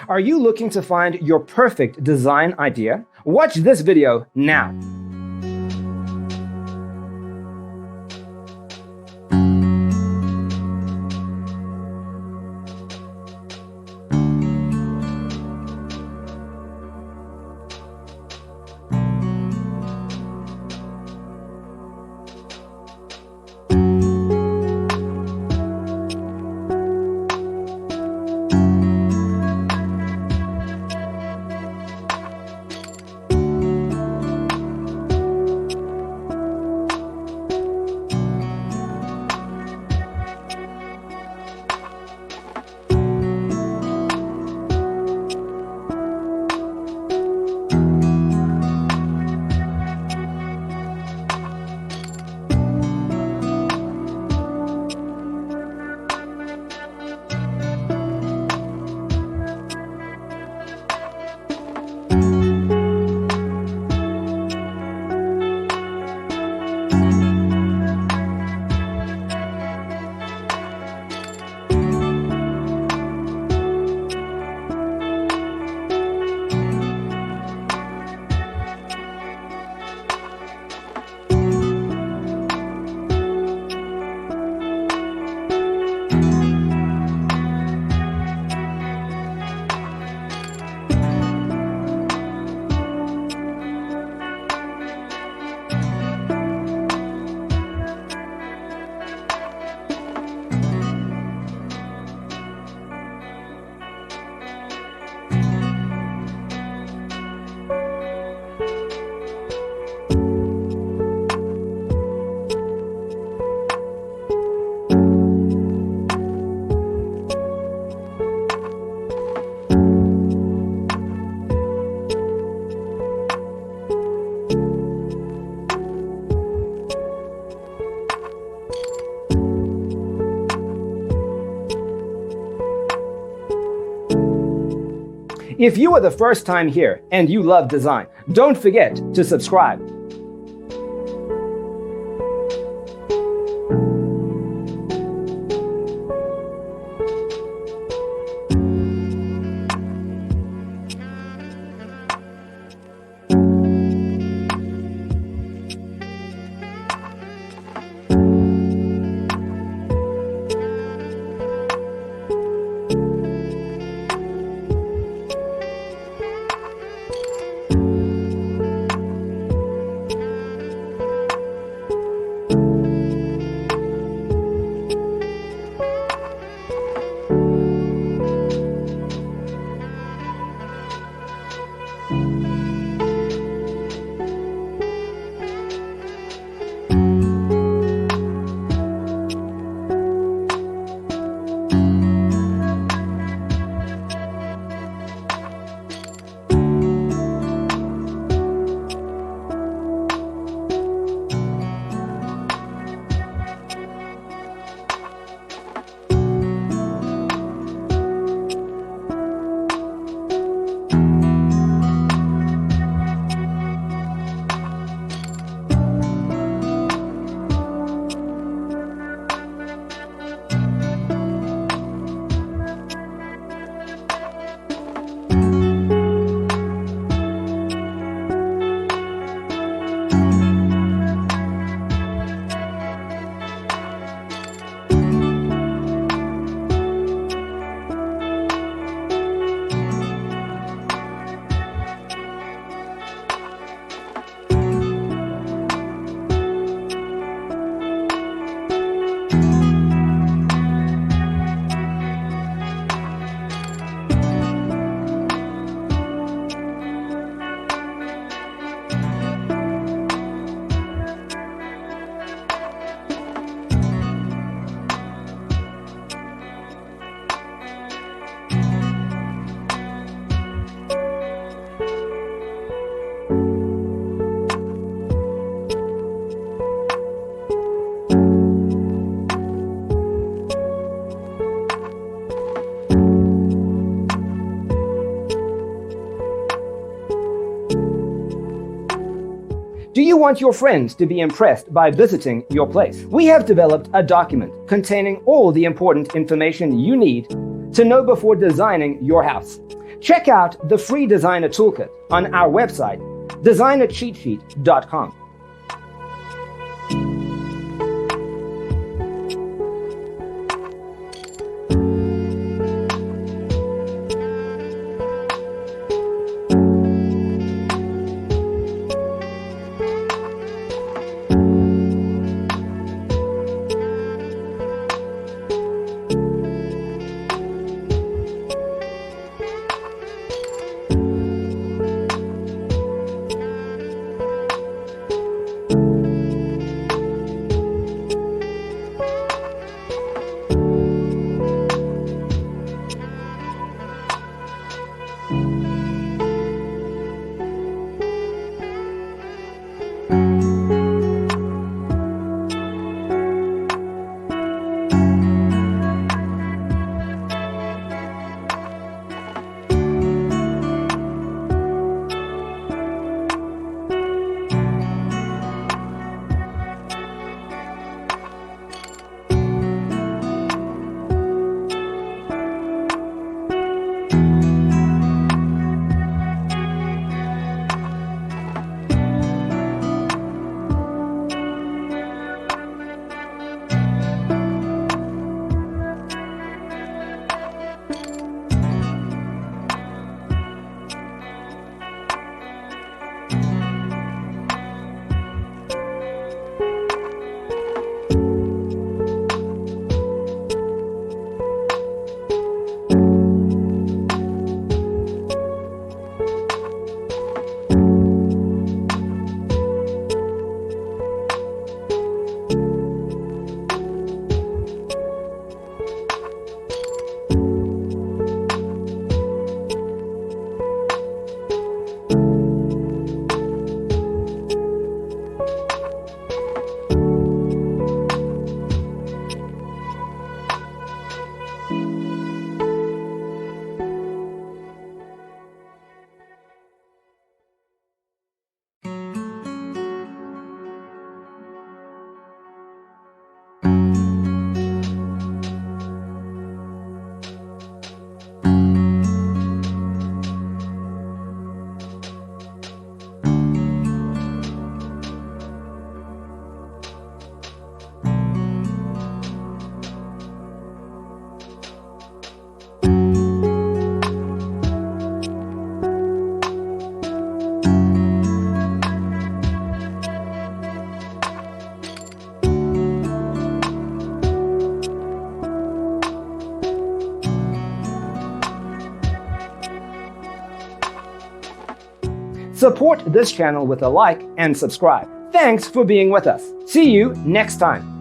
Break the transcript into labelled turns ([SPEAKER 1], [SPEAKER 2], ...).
[SPEAKER 1] Are you looking to find your perfect design idea? Watch this video now. If you are the first time here and you love design, don't forget to subscribe. Do you want your friends to be impressed by visiting your place? We have developed a document containing all the important information you need to know before designing your house. Check out the free designer toolkit on our website, designercheatsheet.com. Support this channel with a like and subscribe. Thanks for being with us. See you next time.